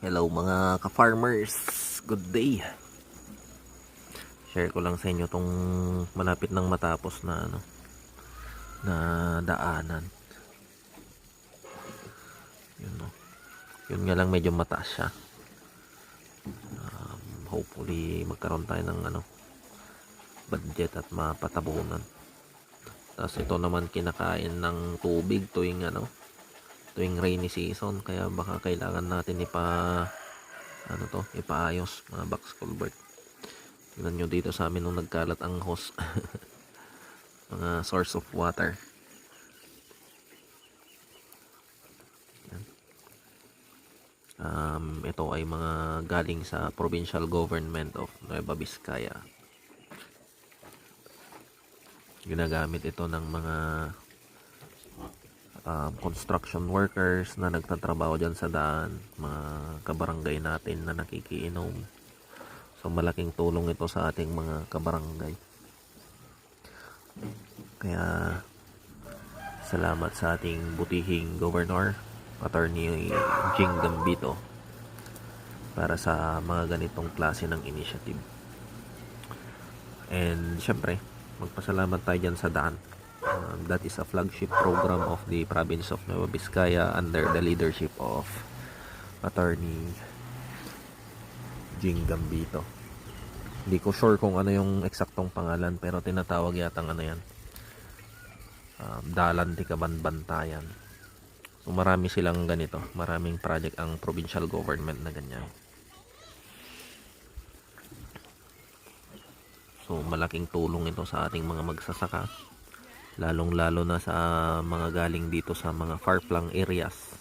Hello mga ka-farmers, good day. Share ko lang sa inyo tong malapit nang matapos na na daanan. Yun no. Yun nga lang medyo mataas siya. Hopefully magkaroon tayo ng budget at mapatabunan. Tapos ito naman kinakain ng tubig tuwing rainy season, kaya baka kailangan natin ipaayos mga box culvert. Tingnan nyo dito sa amin nung nagkalat ang hose. Mga source of water. Ito ay mga galing sa provincial government of Nueva Vizcaya. Ginagamit ito ng mga construction workers na nagtatrabaho dyan sa daan, mga kabarangay natin na nakikiinom. So malaking tulong ito sa ating mga kabarangay. Kaya salamat sa ating butihing Governor Attorney Jing Gambito para sa mga ganitong klase ng initiative. And syempre magpasalamat tayo dyan sa daan. That is a flagship program of the province of Nueva Vizcaya under the leadership of Attorney Jing Gambito. Hindi ko sure kung ano yung eksaktong pangalan, pero tinatawag yatang yan, Dalan di Kabanbantayan. So marami silang ganito, maraming project ang provincial government na ganyan. So malaking tulong ito sa ating mga magsasaka, lalong lalo na sa mga galing dito sa mga far-flung areas